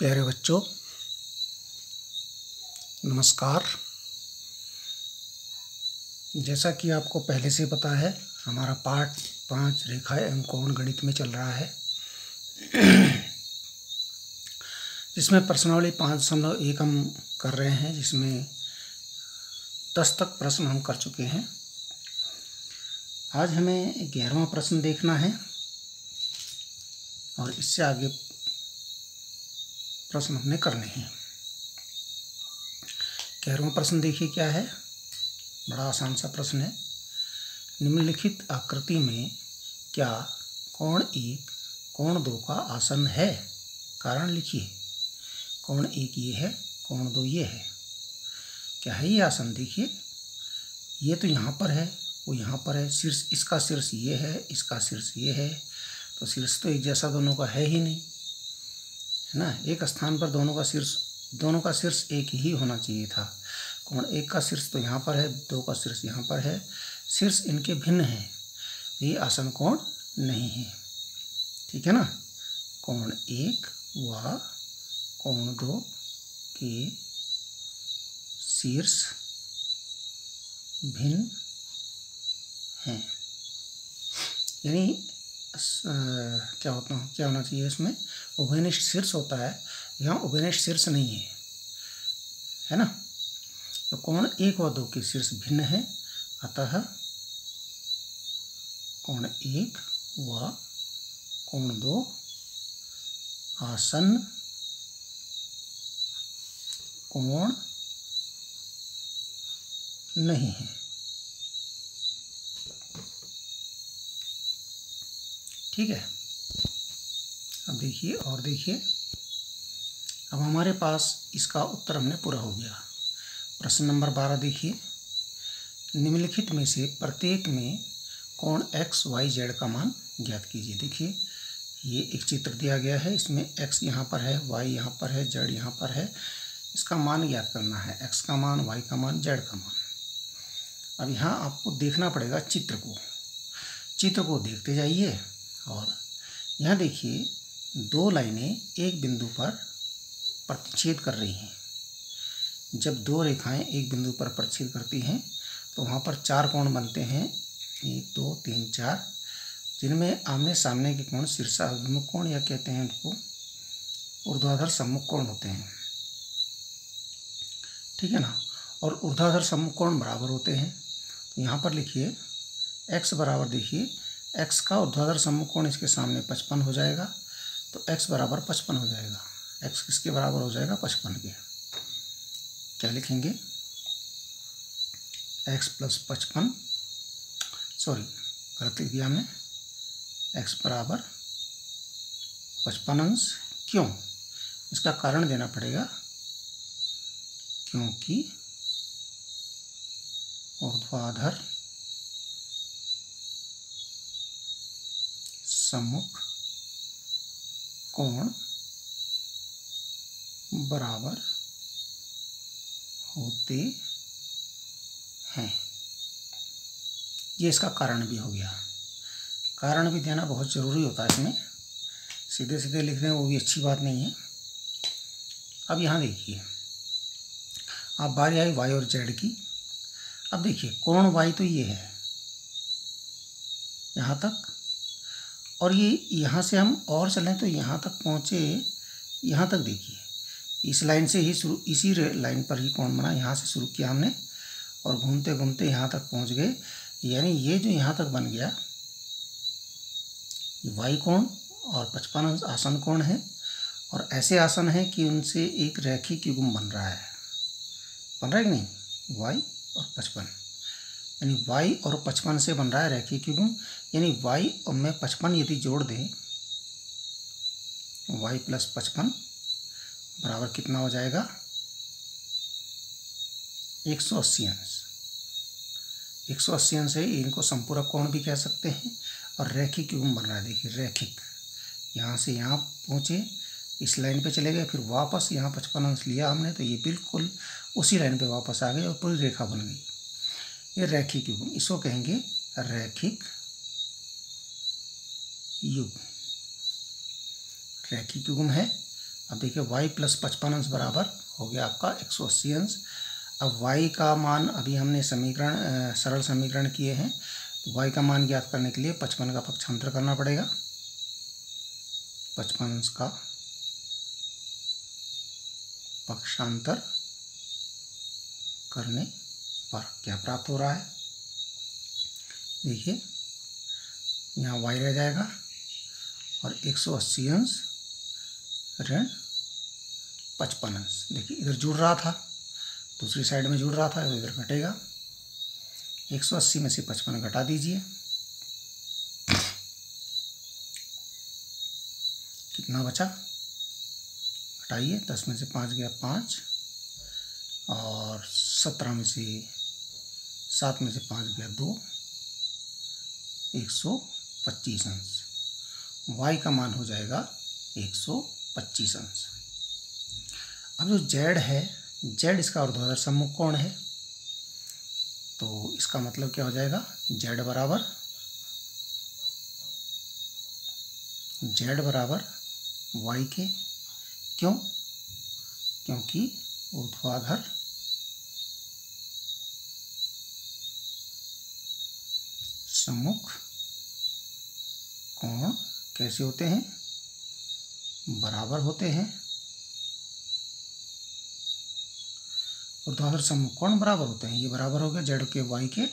प्यारे बच्चों, नमस्कार। जैसा कि आपको पहले से पता है, हमारा पाठ 5 रेखा एवं कोण गणित में चल रहा है, जिसमें प्रश्नावली 5.1 हम कर रहे हैं, जिसमें 10 तक प्रश्न हम कर चुके हैं। आज हमें 11वां प्रश्न देखना है और इससे आगे प्रश्न हमने करने हैं। 11वां प्रश्न देखिए क्या है। बड़ा आसान सा प्रश्न है। निम्नलिखित आकृति में क्या कोण 1 कोण 2 का आसन है? कारण लिखिए। कोण 1 ये है, कोण 2 ये है। क्या है ये आसन? देखिए, ये तो यहाँ पर है, वो यहाँ पर है। शीर्ष, इसका शीर्ष ये है, इसका शीर्ष ये है, तो शीर्ष तो एक जैसा दोनों का है ही नहीं, है ना। एक स्थान पर दोनों का शीर्ष एक ही होना चाहिए था। कोण 1 का शीर्ष तो यहाँ पर है, 2 का शीर्ष यहाँ पर है, शीर्ष इनके भिन्न हैं, ये आसन कोण नहीं है, ठीक है ना। कोण 1 व कोण 2 के शीर्ष भिन्न हैं, यानी क्या होना चाहिए इसमें? उभयनिष्ठ शीर्ष होता है, यहाँ उभयनिष्ठ शीर्ष नहीं है ना। तो कोण 1 व 2 के शीर्ष भिन्न है, अतः कोण 1 व कोण 2 आसन्न कोण नहीं है, ठीक है। अब देखिए और देखिए, अब हमारे पास इसका उत्तर हमने पूरा हो गया। प्रश्न नंबर 12 देखिए। निम्नलिखित में से प्रत्येक में कोण x, y, z का मान ज्ञात कीजिए। देखिए, ये एक चित्र दिया गया है, इसमें x यहाँ पर है, y यहाँ पर है, z यहाँ पर है। इसका मान ज्ञात करना है, x का मान, y का मान, z का मान। अब यहाँ आपको देखना पड़ेगा चित्र को देखते जाइए और यहाँ देखिए, 2 लाइनें एक बिंदु पर प्रतिच्छेद कर रही हैं। जब 2 रेखाएं एक बिंदु पर प्रतिच्छेद करती हैं तो वहाँ पर 4 कोण बनते हैं, 1 2 3 4, जिनमें आमने सामने के कोण शीर्षाभिमुख कोण या कहते हैं उनको ऊर्ध्वाधर सम्मुख कोण होते हैं, ठीक है ना। और ऊर्ध्वाधर सम्मुख कोण बराबर होते हैं। तो यहाँ पर लिखिए x बराबर, देखिए x का ऊर्ध्वाधर सम्मुख कोण इसके सामने 55 हो जाएगा, तो x बराबर 55 हो जाएगा। x किसके बराबर हो जाएगा? 55 के। क्या लिखेंगे? x + 55, सॉरी गलत लिख दिया हमने, x बराबर 55 अंश। क्यों? इसका कारण देना पड़ेगा, क्योंकि ऊर्ध्वाधर सम्मुख कोण बराबर होते हैं। ये इसका कारण भी हो गया। कारण भी देना बहुत ज़रूरी होता है इसमें, सीधे सीधे लिख दें वो भी अच्छी बात नहीं है। अब यहाँ देखिए, अब बारी आई y और z की। अब देखिए, कोण y तो ये है यहाँ तक, और ये यहाँ से हम और चलें तो यहाँ तक पहुँचे, यहाँ तक देखिए, इस लाइन से ही शुरू, इसी लाइन पर ही कोण बना, यहाँ से शुरू किया हमने और घूमते घूमते यहाँ तक पहुँच गए। यानी ये जो यहाँ तक बन गया, ये y कोण और 55 आसन कोण है, और ऐसे आसन है कि उनसे एक रैखिक युग्म बन रहा है कि नहीं? y और 55, यानी y और 55 से बन रहा है रैखिक युग्म। यानी y और में 55 यदि जोड़ दें, y + 55 बराबर कितना हो जाएगा? 180 अंश। 180 अंश है, इनको संपूरक कोण भी कह सकते हैं, और रैखिक युग्म बन रहा है। देखिए रैखिक, यहाँ से यहाँ पहुँचे, इस लाइन पे चले गए, फिर वापस यहाँ 55 अंश लिया हमने, तो ये बिल्कुल उसी लाइन पे वापस आ गए और पूरी रेखा बन गई। ये रैखिक युग्म, इसको कहेंगे रैखिक युग्म। रैखिक युग्म है अब देखिए y प्लस 55 अंश बराबर हो गया आपका 180 अंश। अब y का मान अभी हमने समीकरण सरल समीकरण किए हैं, तो y का मान ज्ञात करने के लिए 55 का पक्षांतर करना पड़ेगा। 55 अंश का पक्षांतर करने पर क्या प्राप्त हो रहा है, देखिए यहाँ y रह जाएगा और 180 अंश ऋण 55 अंश। देखिए इधर जुड़ रहा था, दूसरी साइड में जुड़ रहा था, तो इधर घटेगा। 180 में से 55 घटा दीजिए, कितना बचा, घटाइए। 10 में से 5 गया 5, और 17 में से 7 में से 5 गया 2, 125 अंश। y का मान हो जाएगा 125 अंश। अब जो z है, z इसका ऊर्ध्वाधर सम्मुख कोण है, तो इसका मतलब क्या हो जाएगा, z बराबर y के। क्यों, क्योंकि ऊर्ध्वाधर सम्मुख कोण कैसे होते हैं, बराबर होते हैं। ऊर्ध्वाधर सम्मुख कोण बराबर होते हैं, ये बराबर हो गया z के y के।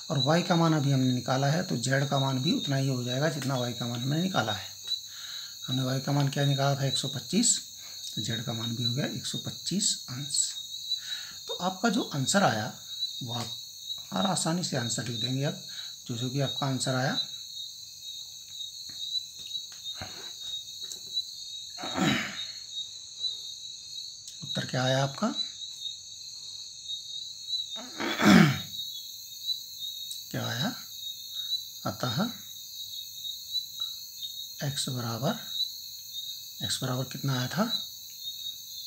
और y का मान अभी हमने निकाला है, तो z का मान भी उतना ही हो जाएगा जितना y का मान हमने निकाला है। हमने y का मान क्या निकाला था, 125, तो z का मान भी हो गया 125 अंश। तो आपका जो आंसर आया वो आप और आसानी से आंसर लिख देंगे। अब जो भी आपका आंसर आया, उत्तर क्या आया आपका, क्या आया, अतः x बराबर कितना आया था,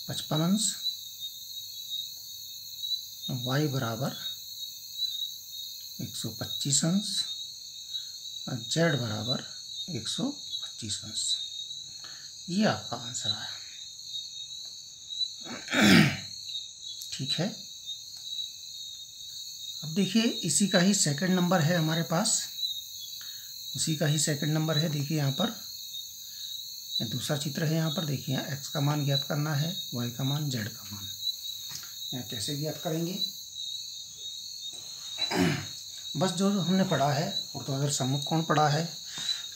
55 अंश, y बराबर 125 अंश और z बराबर 125 अंश। ये आपका आंसर आया। ठीक है, अब देखिए इसी का ही सेकंड नंबर है हमारे पास, उसी का ही सेकंड नंबर है। देखिए यहाँ पर दूसरा चित्र है, यहाँ पर देखिए यहाँ x का मान ज्ञात करना है, y का मान, z का मान। यहाँ कैसे ज्ञात करेंगे, बस जो हमने पढ़ा है, ऊर्ध्वाधर सम्मुख कोण पढ़ा है,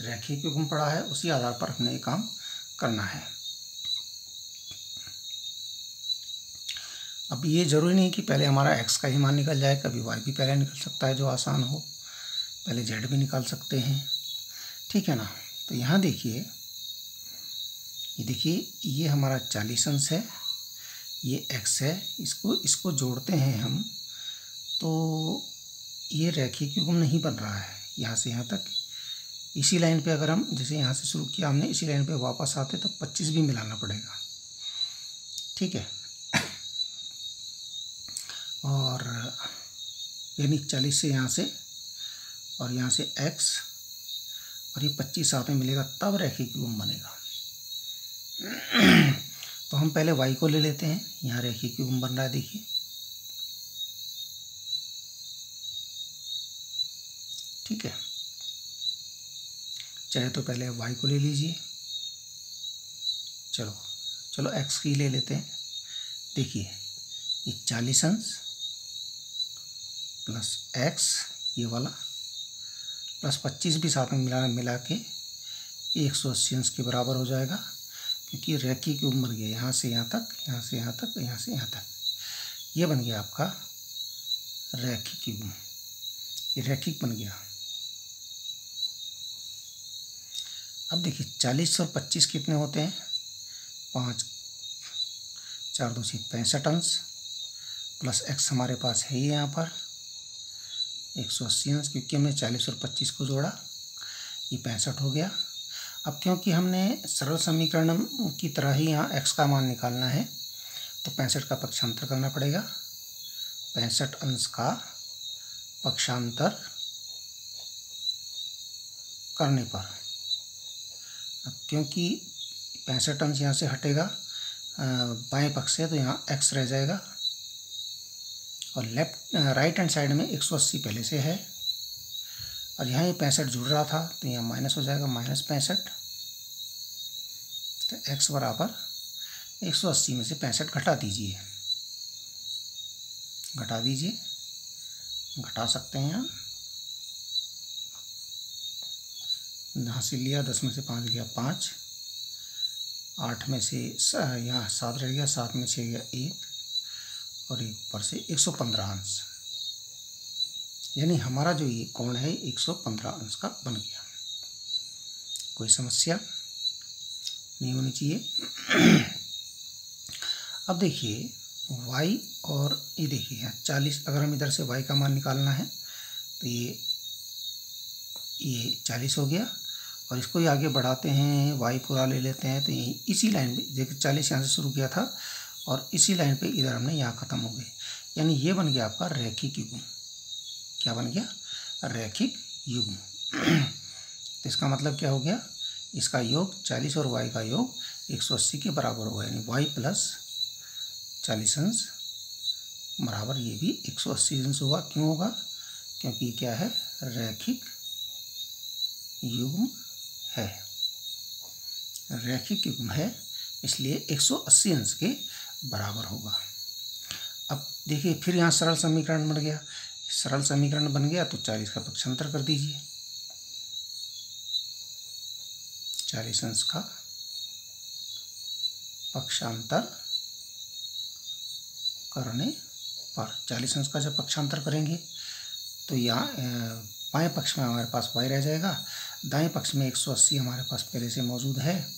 रैखिक युग्म पढ़ा है, उसी आधार पर हमने ये काम करना है। अब ये जरूरी नहीं कि पहले हमारा x का ही मान निकल जाए, कभी y भी पहले निकल सकता है जो आसान हो, पहले z भी निकाल सकते हैं, ठीक है ना। तो यहाँ देखिए, ये देखिए ये हमारा 40 अंश है, ये x है, इसको जोड़ते हैं हम, तो ये रैखिक युग्म नहीं बन रहा है यहाँ से यहाँ तक। इसी लाइन पे अगर हम, जैसे यहाँ से शुरू किया हमने, इसी लाइन पे वापस आते तो 25 भी मिलाना पड़ेगा, ठीक है। और यानी 40 से यहाँ से और यहाँ से x और ये 25 साथ में मिलेगा, तब रैखिक युग्म बनेगा। तो हम पहले y को ले लेते हैं, यहाँ रैखिक युग्म बन रहा है, देखिए ठीक है। चाहे तो पहले y को ले लीजिए, चलो x की ले लेते हैं। देखिए ये 40 अंश प्लस x ये वाला प्लस 25 भी साथ में मिला के 180 अंश के बराबर हो जाएगा, क्योंकि रैखिक युग्म बन गया, यहाँ से यहाँ तक, यहाँ से यहाँ तक, यहाँ से यहाँ तक, ये बन गया आपका रैखिक युग्म, ये रैखिक बन गया। अब देखिए 40 और 25 कितने होते हैं, 5, 4 2 65 अंश प्लस x हमारे पास है ये यहाँ पर 180 अंश, क्योंकि हमने 40 और 25 को जोड़ा, ये 65 हो गया। अब क्योंकि हमने सरल समीकरण की तरह ही यहाँ x का मान निकालना है, तो 65 का पक्षांतर करना पड़ेगा। 65 अंश का पक्षांतर करने पर, अब क्योंकि 65 अंश यहाँ से हटेगा बाएं पक्ष से, तो यहाँ x रह जाएगा और राइट हैंड साइड में 180 पहले से है और यहाँ ये 65 जुड़ रहा था तो यहाँ माइनस हो जाएगा -65। तो x बराबर 180 में से 65 घटा दीजिए, घटा सकते हैं यहाँ। यहाँ से लिया 10 में से 5 गया 5, 8 में से यहाँ 7 रह गया, 7 में 6 गया 1 और एक ऊपर से 115 अंश, यानी हमारा जो ये कोण है 115 अंश का बन गया। कोई समस्या नहीं होनी चाहिए। अब देखिए y और ये देखिए यहाँ 40, अगर हम इधर से y का मान निकालना है तो ये 40 हो गया और इसको ही आगे बढ़ाते हैं, y पूरा ले लेते हैं तो यही इसी लाइन पे देखिए 40 यहाँ से शुरू किया था और इसी लाइन पे इधर हमने यहाँ ख़त्म हो गए, यानी ये बन गया आपका रैखिक युग्म। क्या बन गया? रैखिक युग्म। तो इसका मतलब क्या हो गया? इसका योग 40 और y का योग 180 के बराबर होगा, यानी y प्लस 40 अंश बराबर ये भी 180 अंश होगा। क्यों होगा? क्योंकि क्या है? रैखिक युग्म है, रैखिक युग्म है, इसलिए 180 अंश के बराबर होगा। अब देखिए फिर यहाँ सरल समीकरण बन गया, सरल समीकरण बन गया तो 40 का पक्षांतर कर दीजिए, 40 अंश का पक्षांतर करने पर 40 अंश का जब पक्षांतर करेंगे तो यहाँ बाएं पक्ष में हमारे पास y रह जाएगा, दाएं पक्ष में 180 हमारे पास पहले से मौजूद है,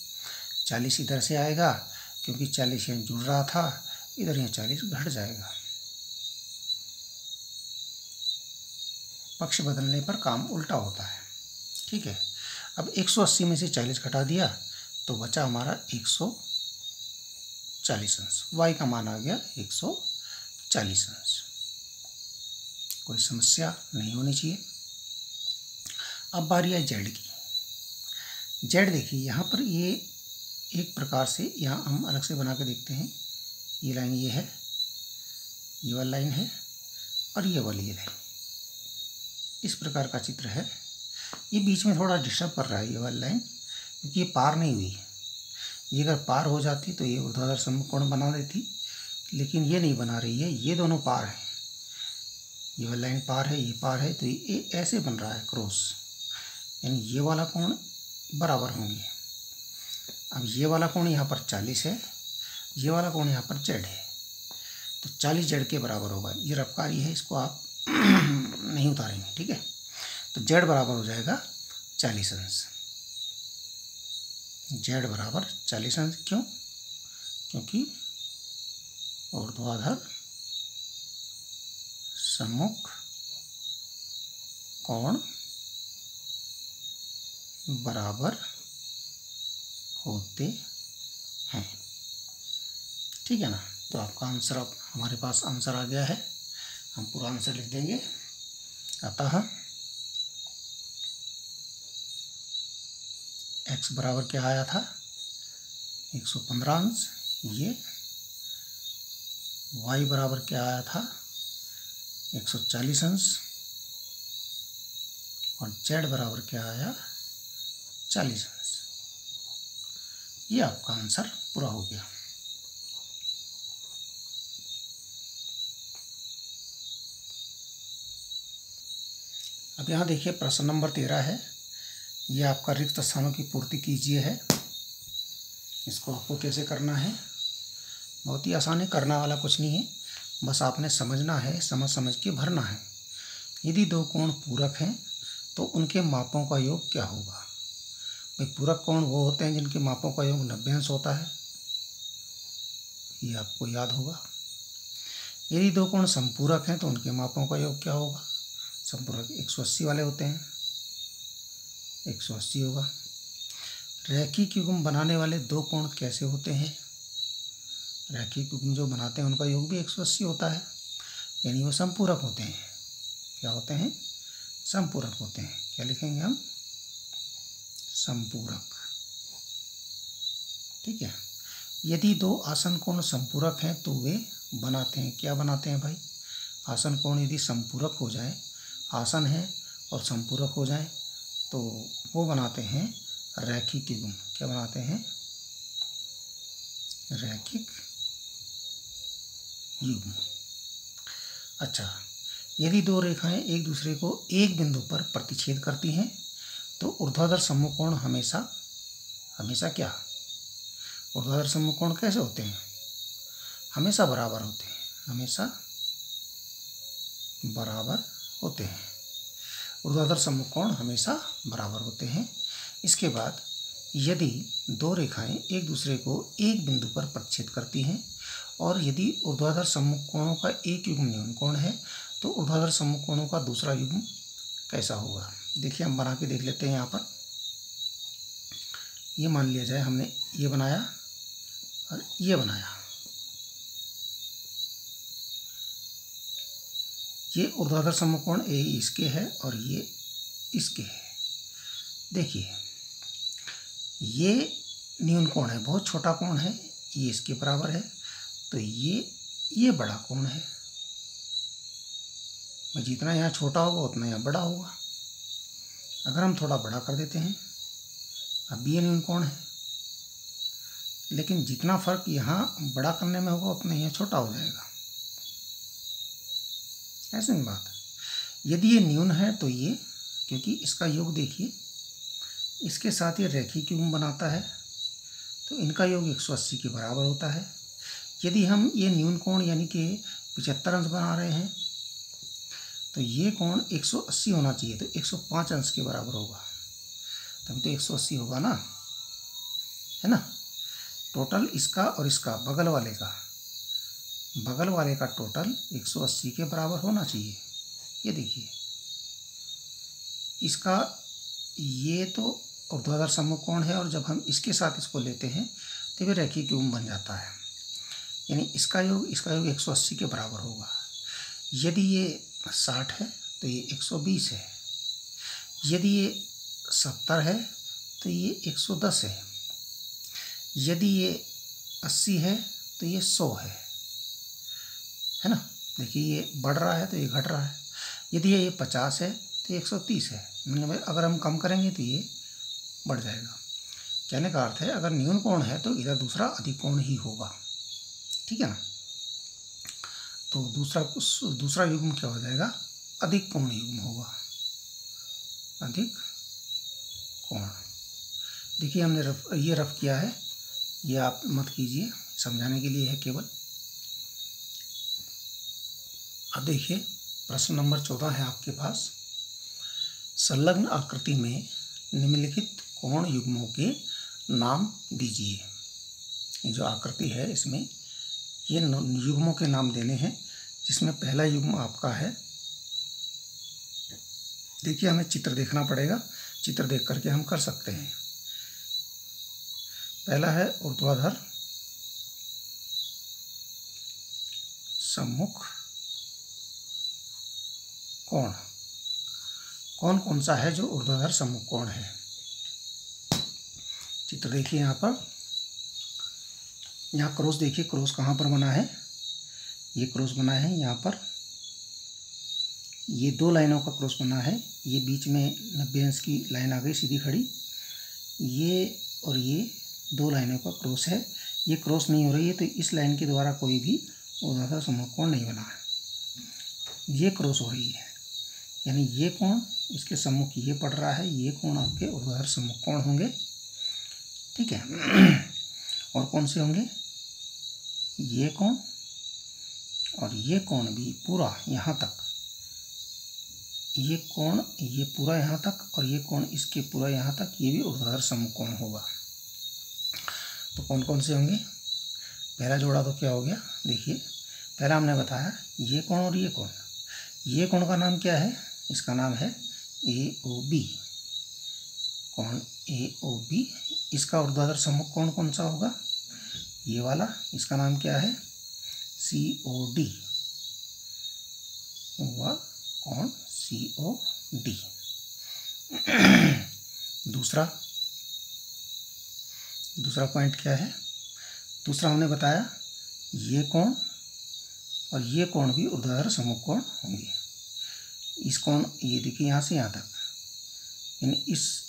40 इधर से आएगा क्योंकि 40 यहाँ जुड़ रहा था, इधर यहाँ 40 घट जाएगा। पक्ष बदलने पर काम उल्टा होता है, ठीक है। अब 180 में से 40 घटा दिया तो बचा हमारा 140 अंश, y का मान आ गया 140 अंश। कोई समस्या नहीं होनी चाहिए। अब बारी है z की। z देखिए यहाँ पर ये एक प्रकार से यहाँ हम अलग से बना के देखते हैं, ये लाइन ये है, ये वाली लाइन है और ये वाली ये लाइन, इस प्रकार का चित्र है। ये बीच में थोड़ा डिस्टर्ब कर रहा है ये वाली लाइन, क्योंकि ये पार नहीं हुई। ये अगर पार हो जाती तो ये ऊर्ध्वाधर समकोण बना देती, लेकिन ये नहीं बना रही है। ये दोनों पार हैं, ये वाली लाइन पार है, ये पार है, तो ये ऐसे बन रहा है क्रॉस, यानी ये वाला कोण बराबर होंगे। अब ये वाला कोण यहाँ पर 40 है, ये वाला कोण यहाँ पर z है, तो 40 z के बराबर होगा। ये रफकारी है, इसको आप नहीं उतारेंगे, ठीक है। तो z बराबर हो जाएगा 40 अंश, z बराबर 40 अंश। क्यों? क्योंकि ऊर्ध्वाधर सम्मुख कोण बराबर होते हैं, ठीक है ना। तो आपका आंसर, अब हमारे पास आंसर आ गया है, हम पूरा आंसर लिख देंगे। अतः x बराबर क्या आया था? 115 अंश। ये y बराबर क्या आया था? 140 अंश। और z बराबर क्या आया? 40 अंश। ये आपका आंसर पूरा हो गया। अब यहाँ देखिए प्रश्न नंबर 13 है, ये आपका रिक्त स्थानों की पूर्ति कीजिए है। इसको आपको कैसे करना है? बहुत ही आसान है, करना वाला कुछ नहीं है, बस आपने समझना है, समझ के भरना है। यदि दो कोण पूरक हैं तो उनके मापों का योग क्या होगा? भाई पूरक कोण वो होते हैं जिनके मापों का योग 90 अंश होता है, ये आपको याद होगा। यदि दो कोण संपूरक हैं तो उनके मापों का योग क्या होगा? संपूरक 180 वाले होते हैं, 180 होगा। रैखिक युग्म बनाने वाले दो कोण कैसे होते हैं? रैखिक युग्म जो बनाते हैं उनका योग भी 180 होता है, यानी वो संपूरक होते हैं। क्या होते हैं? संपूरक होते हैं। क्या लिखेंगे हम? संपूरक, ठीक है। यदि दो आसन कोण संपूरक हैं तो वे बनाते हैं, क्या बनाते हैं भाई? आसन कोण यदि संपूरक हो जाए, आसन है और संपूरक हो जाए तो वो बनाते हैं रैखिक युग्म। क्या बनाते हैं? रैखिक युग्म। अच्छा, यदि दो रेखाएं एक दूसरे को एक बिंदु पर प्रतिच्छेद करती हैं तो ऊर्ध्वाधर समकोण हमेशा क्या? ऊर्ध्वाधर समकोण कैसे होते हैं? हमेशा बराबर होते हैं, हमेशा बराबर होते हैं। ऊर्ध्वाधर समकोण हमेशा बराबर होते हैं। इसके बाद यदि दो रेखाएं एक दूसरे को एक बिंदु पर प्रतिच्छेद करती हैं और यदि ऊर्ध्वाधर समकोणों का एक युग्म न्यून कोण है तो ऊर्ध्वाधर समकोणों का दूसरा युग्म कैसा होगा? देखिए, हम बना के देख लेते हैं। यहाँ पर ये मान लिया जाए हमने ये बनाया और ये बनाया, ये ऊर्ध्वाधर समकोण ए इसके है और ये इसके है। देखिए, ये न्यून कोण है, बहुत छोटा कोण है, ये इसके बराबर है, तो ये बड़ा कोण है। जितना यहाँ छोटा होगा उतना यहाँ बड़ा होगा। अगर हम थोड़ा बड़ा कर देते हैं, अब ये न्यून कोण है, लेकिन जितना फर्क यहाँ बड़ा करने में होगा उतना यहाँ छोटा हो जाएगा। ऐसी नहीं बात। यदि ये न्यून है तो ये, क्योंकि इसका योग देखिए, इसके साथ ये रैखिक युग्म बनाता है तो इनका योग 180 के बराबर होता है। यदि हम ये न्यून कोण यानी कि 75 अंश बना रहे हैं तो ये कोण 180 होना चाहिए, तो 105 अंश के बराबर होगा, तभी तो 180 होगा ना, है ना। टोटल इसका और इसका बगल वाले का टोटल 180 के बराबर होना चाहिए। ये देखिए, इसका ये तो ऊर्ध्वाधर समकोण है और जब हम इसके साथ इसको लेते हैं तो ये रैखिक युग्म बन जाता है, यानी इसका योग 180 के बराबर होगा। यदि ये 60 है तो ये 120 है, यदि ये 70 है तो ये 110 है, यदि ये 80 है तो ये 100 है ना। देखिए, ये बढ़ रहा है तो ये घट रहा है। यदि ये 50 है तो ये 130 है, मतलब अगर हम कम करेंगे तो ये बढ़ जाएगा। कहने का अर्थ है, अगर न्यून कोण है तो इधर दूसरा अधिक कोण ही होगा, ठीक है ना। तो दूसरा युग्म क्या हो जाएगा? अधिक कोण युग्म होगा, अधिक कोण। देखिए, हमने ये रफ किया है, ये आप मत कीजिए, समझाने के लिए है केवल। अब देखिए, प्रश्न नंबर 14 है आपके पास। संलग्न आकृति में निम्नलिखित कोण युग्मों के नाम दीजिए। ये जो आकृति है इसमें ये युग्मों के नाम देने हैं, जिसमें पहला युग्म आपका है, देखिए हमें चित्र देखना पड़ेगा, चित्र देख करके हम कर सकते हैं। पहला है ऊर्ध्वाधर सम्मुख कोण। कौन सा है जो ऊर्ध्वाधर सम्मुख कोण है? चित्र देखिए, यहाँ पर, यहाँ क्रॉस देखिए, क्रॉस कहाँ पर बना है? ये क्रॉस बना है यहाँ पर, ये दो लाइनों का क्रॉस बना है, ये बीच में 90 अंश की लाइन आ गई सीधी खड़ी, ये और ये दो लाइनों का क्रॉस है। ये क्रॉस नहीं हो रही है तो इस लाइन के द्वारा कोई भी ऊर्ध्वाधर सम्मुख कोण नहीं बना है। ये क्रॉस हो रही है, यानी ये कोण इसके सम्मुख ये पड़ रहा है, ये कोण आपके ऊर्ध्वाधर सम्मुख कोण होंगे, ठीक है। और कौन से होंगे? ये कोण और ये कोण भी पूरा यहाँ तक, ये कोण ये पूरा यहाँ तक और ये कोण इसके पूरा यहाँ तक, ये भी ऊर्ध्वाधर सम्मुख कोण होगा। तो कौन से होंगे? पहला जोड़ा तो क्या हो गया? देखिए, पहला हमने बताया ये कोण और ये कोण। ये कोण का नाम क्या है? इसका नाम है AOB, कोण AOB। इसका ऊर्ध्वाधर सम्मुख कोण कौन सा होगा? ये वाला, इसका नाम क्या है? COD हुआ कोण COD। दूसरा पॉइंट क्या है? दूसरा हमने बताया ये कोण और ये कोण भी ऊर्ध्वाधर सम्मुख कोण होंगे। इस कोण, ये देखिए यहाँ से यहाँ तक, यानी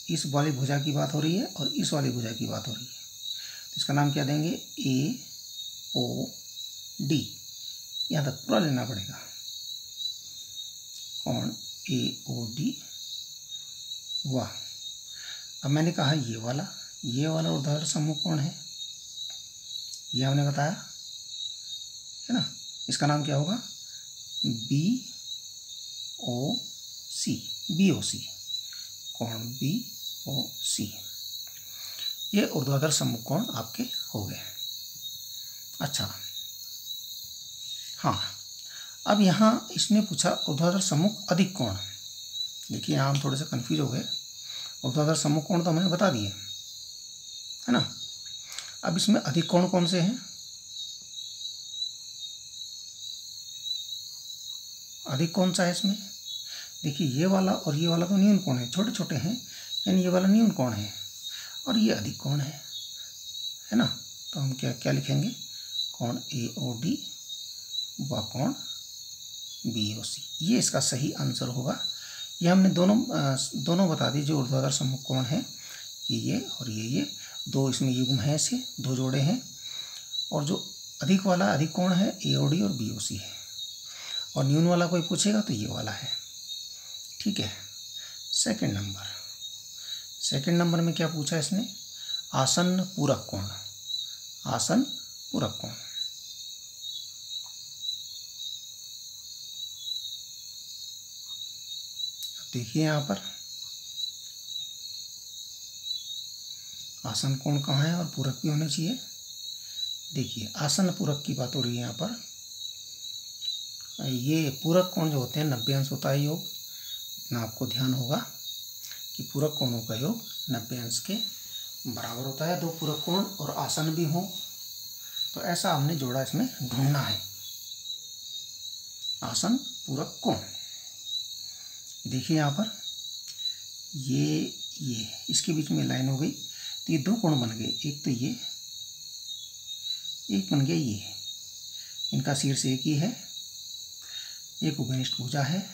इस वाली भुजा की बात हो रही है और इस वाली भुजा की बात हो रही है, तो इसका नाम क्या देंगे, AOD। यहाँ तक पूरा लेना पड़ेगा, कोण AOD। वाह। अब मैंने कहा ये वाला ऊर्ध्वाधर सम्मुख कोण है, ये हमने बताया है ना। इसका नाम क्या होगा, BOC, कोण BOC। ये ऊर्ध्वाधर सम्मुख कोण आपके हो गए। अच्छा, हाँ, अब यहाँ इसने पूछा ऊर्ध्वाधर सम्मुख अधिक कोण। देखिए यहाँ हम थोड़े से कन्फ्यूज हो गए। ऊर्ध्वाधर सम्मुख कोण तो हमने बता दिए है ना। अब इसमें अधिक कोण कौन से हैं, अधिक कौन सा है इसमें, देखिए ये वाला और ये वाला तो न्यून कोण है, छोटे छोटे हैं, यानी ये वाला न्यून कोण है और ये अधिक कोण है ना। तो हम क्या क्या लिखेंगे, कोण AOD व कोण BOC, ये इसका सही आंसर होगा। ये हमने दोनों बता दी जो ऊर्ध्वाधर सम्मुख कोण है, ये और ये दो इसमें युग्म हैं, ऐसे दो जोड़े हैं। और जो अधिक वाला अधिक कोण है AOD और BOC है, और न्यून वाला कोई पूछेगा तो ये वाला है। ठीक है। सेकंड नंबर में क्या पूछा इसने, आसन्न पूरक कोण। आसन्न पूरक कोण, देखिए यहाँ पर आसन्न कोण कहाँ है और पूरक भी होने चाहिए। देखिए आसन्न पूरक की बात हो रही है यहाँ पर। ये पूरक कोण जो होते हैं 90 अंश होता है योग, इतना आपको ध्यान होगा कि पूरक कोणों का योग 90 अंश के बराबर होता है। दो पूरक कोण और आसन्न भी हों तो ऐसा हमने जोड़ा इसमें ढूंढना है, आसन्न पूरक कोण। देखिए यहाँ पर ये इसके बीच में लाइन हो गई तो ये दो कोण बन गए, एक तो ये, एक बन गया ये, इनका शीर्ष एक ही है, एक उभयनिष्ठ भुजा है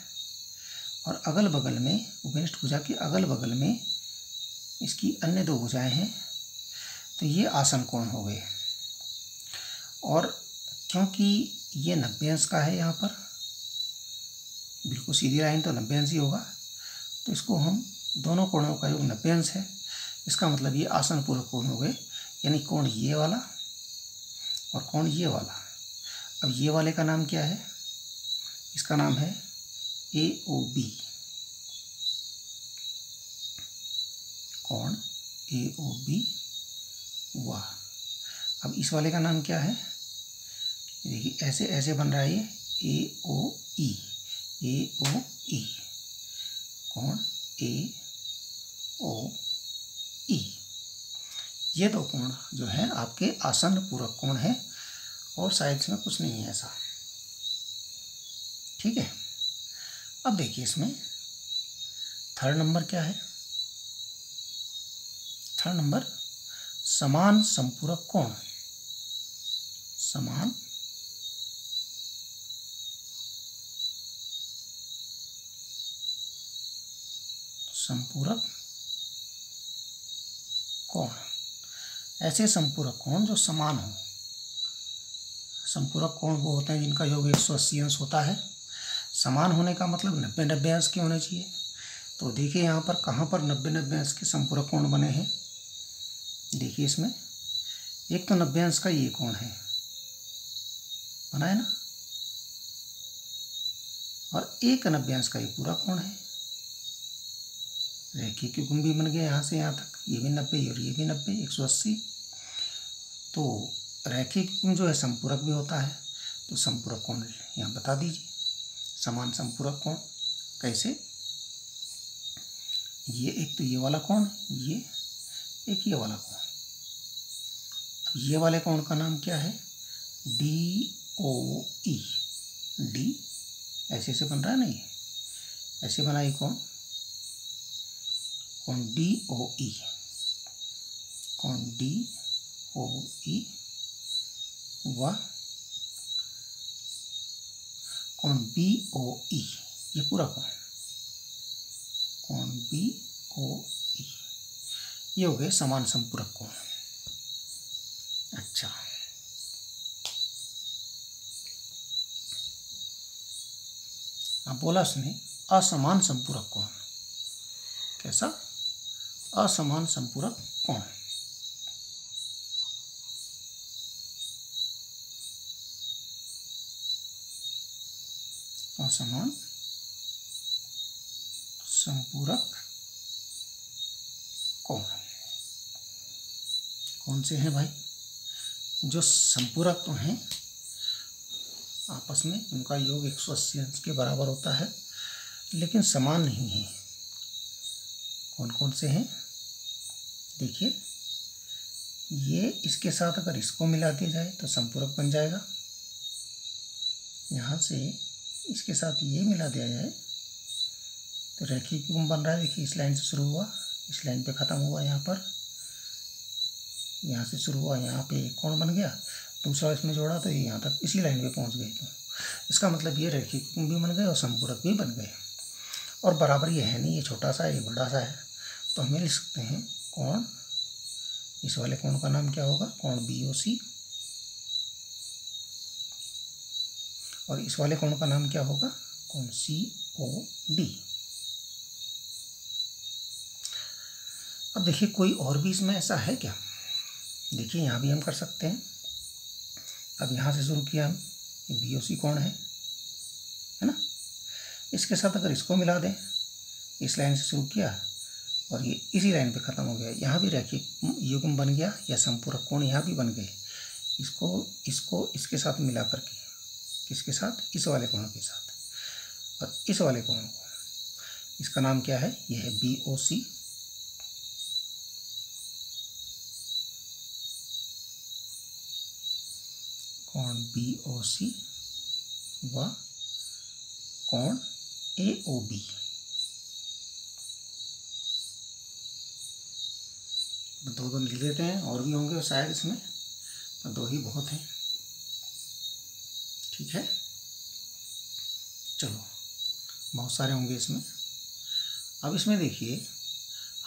और अगल बगल में उभयनिष्ठ भुजा के अगल बगल में इसकी अन्य दो भुजाएं हैं, तो ये आसन्न कोण हो गए। और क्योंकि ये 90 अंश का है, यहाँ पर बिल्कुल सीधी लाइन तो 90 अंश ही होगा, तो इसको हम दोनों कोणों का योग 90 अंश है, इसका मतलब ये आसन्न पूरक कोण हो गए, यानी कोण ये वाला और कोण ये वाला। अब ये वाले का नाम क्या है, इसका नाम है AOB, कोण AOB। वाह। अब इस वाले का नाम क्या है, देखिए ऐसे ऐसे बन रहा है ये AOE, कोण AOE। ये दो कोण जो है आपके आसन्न पूरक कोण है और शायद इसमें कुछ नहीं है ऐसा। ठीक है। अब देखिए इसमें थर्ड नंबर क्या है, थर्ड नंबर समान संपूरक कोण। समान संपूरक कोण, ऐसे संपूरक कोण जो समान हो। संपूरक कोण वो होते हैं जिनका योग 180 अंश होता है। समान होने का मतलब 90-90 अंश के होने चाहिए। तो देखिए यहाँ पर कहाँ पर 90-90 अंश के संपूरक कोण बने हैं। देखिए इसमें एक तो 90 अंश का ये कोण है, बना है ना, और एक 90 अंश का ये पूरा कोण है। रेखीय युग्म भी बन गया यहाँ से यहाँ तक, ये भी 90 और ये भी 90, 180। तो रेखीय युग्म जो है संपूरक भी होता है, तो संपूरक कोण यहाँ बता दीजिए। समान संपूरक कोण कैसे, ये एक तो ये वाला कोण, ये एक ये वाला कोण। अब ये वाले कोण का नाम क्या है, DOE। डी ऐसे ऐसे बन रहा है ना, ये ऐसे बना ये कोण, कोण DOE, कोण DOE व कोण BOE, ये पूरा कोण BOE, ये हो गए समान संपूरक कोण। अच्छा, अब बोला उसने असमान संपूरक कोण। कैसा? असमान संपूरक कोण। असमान संपूरक कोण कौन से हैं भाई? जो संपूरक तो हैं आपस में, उनका योग 180 अंश के बराबर होता है, लेकिन समान नहीं है। कौन कौन से हैं? देखिए, ये इसके साथ अगर इसको मिला दिया जाए तो संपूरक बन जाएगा। यहाँ से इसके साथ ये मिला दिया जाए तो रैखिक युग्म बन रहा है। देखिए, इस लाइन से शुरू हुआ, इस लाइन पे ख़त्म हुआ, यहाँ पर, यहाँ से शुरू हुआ, यहाँ पे एक कोण बन गया, दूसरा इसमें जोड़ा तो ये यहाँ तक इसी लाइन पे पहुँच गई। तो इसका मतलब ये रैखिक युग्म भी बन गए और संपूरक भी बन गए। और बराबर ये है नहीं, ये छोटा सा है, ये बड़ा सा है, तो हमें लिख सकते हैं कोण, इस वाले कोण का नाम क्या होगा? कोण BOC, और इस वाले कोण का नाम क्या होगा? कोण COD। अब देखिए, कोई और भी इसमें ऐसा है क्या? देखिए, यहाँ भी हम कर सकते हैं। अब यहाँ से शुरू किया हम, ये BOC कोण है ना, इसके साथ अगर इसको मिला दें, इस लाइन से शुरू किया और ये इसी लाइन पे ख़त्म हो गया, यहाँ भी रैखिक युग्म बन गया या संपूरक कोण यहाँ भी बन गए। इसको इसके साथ मिला करके, किसके साथ? इस वाले कोण के साथ, और इस वाले कोण को, इसका नाम क्या है? यह है BOC। कोण BOC व कोण AOB। दो लिख देते हैं, और भी होंगे शायद इसमें, पर दो ही बहुत हैं। ठीक है, चलो, बहुत सारे होंगे इसमें। अब इसमें देखिए,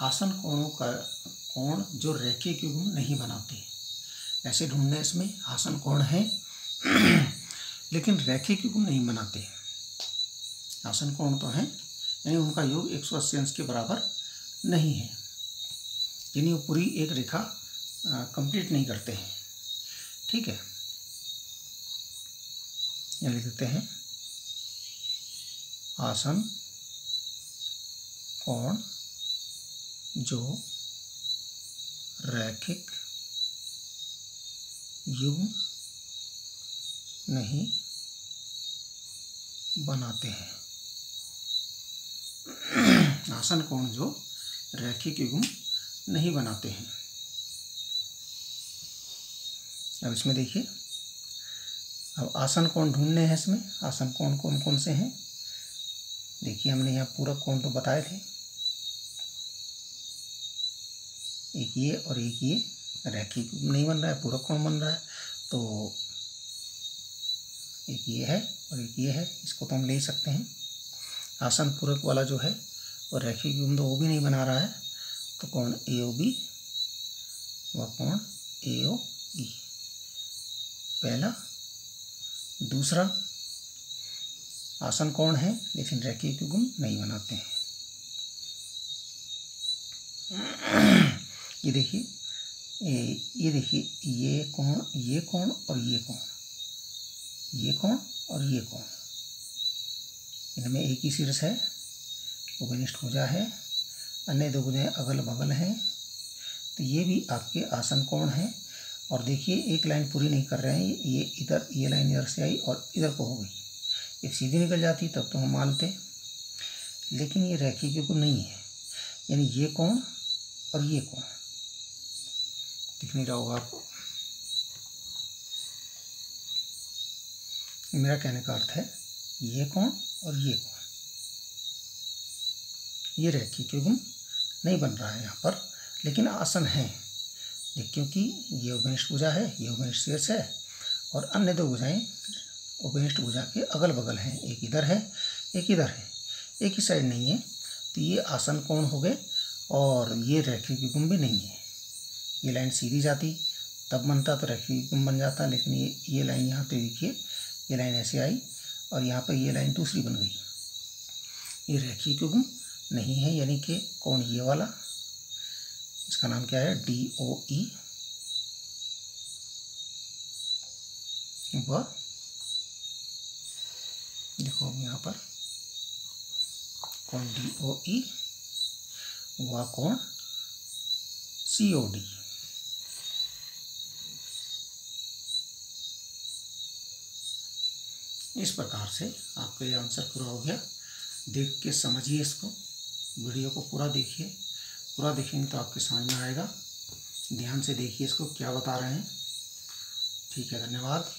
आसन कोणों का कोण जो रैखिक युग्म नहीं बनाते, ऐसे ढूंढने इसमें आसन कोण हैं लेकिन रैखिक युग्म नहीं बनाते। आसन कोण तो हैं, यानी उनका योग 180 अंश के बराबर नहीं है, यानी वो पूरी एक रेखा कंप्लीट नहीं करते हैं। ठीक है, यहाँ लिख देते हैं आसन कोण जो रैखिक युग्म नहीं बनाते हैं। आसन कोण जो रैखिक युग्म नहीं बनाते हैं। अब इसमें देखिए, अब आसन कोण ढूंढने हैं। इसमें आसन कोण कौन कौन से हैं? देखिए, हमने यहाँ पूरक कोण तो बताए थे, एक ये और एक ये। रैखिक नहीं बन रहा है, पूरक कोण बन रहा है, तो एक ये है और एक ये है, इसको तो हम ले सकते हैं। आसन पूरक वाला जो है वो रैखिक युग्म तो वो भी नहीं बना रहा है, तो कोण AOB व कोण AOE, पहला। दूसरा, आसन कोण है लेकिन रैखिक युग्म नहीं बनाते हैं। ये देखिए, ये कोण और ये कोण, ये कोण और ये कोण, इनमें एक ही शीर्ष है, उपनिष्ठ भुजा है, अन्य दो भुजाएं अगल बगल हैं, तो ये भी आपके आसन कोण हैं। और देखिए, एक लाइन पूरी नहीं कर रहे हैं, ये इधर, ये लाइन इधर से आई और इधर को हो गई, ये सीधी निकल जाती तब तो हम मानते, लेकिन ये रैखिक युग्म नहीं है, यानी ये कोण और ये कोण दिख नहीं रहा होगा आपको। मेरा कहने का अर्थ है, ये कोण और ये कोण, ये रैखिक युग्म नहीं बन रहा है यहाँ पर, लेकिन आसन है, क्योंकि ये उपनिष्ठ भुजा है, ये उपनिष्ठ शीर्ष है, और अन्य दो भुजाएं उपनिष्ठ भुजा के अगल बगल हैं, एक इधर है एक इधर है, एक ही साइड नहीं है, तो ये आसन कोण हो गए और ये रैखिक युग्म भी नहीं है। ये लाइन सीधी जाती तब बनता तो रैखिक युग्म बन जाता, लेकिन ये लाइन यहाँ पे देखिए, ये लाइन ऐसे आई और यहाँ पर ये लाइन दूसरी बन गई, ये रैखिक युग्म नहीं है, यानी कि कोण ये वाला, इसका नाम क्या है DOE, वह देखो अब यहाँ पर कोण DOE वह कोण COD। इस प्रकार से आपका ये आंसर पूरा हो गया। देख के समझिए इसको, वीडियो को पूरा देखिए, पूरा देखेंगे तो आपके समझ में आएगा। ध्यान से देखिए इसको क्या बता रहे हैं। ठीक है, धन्यवाद।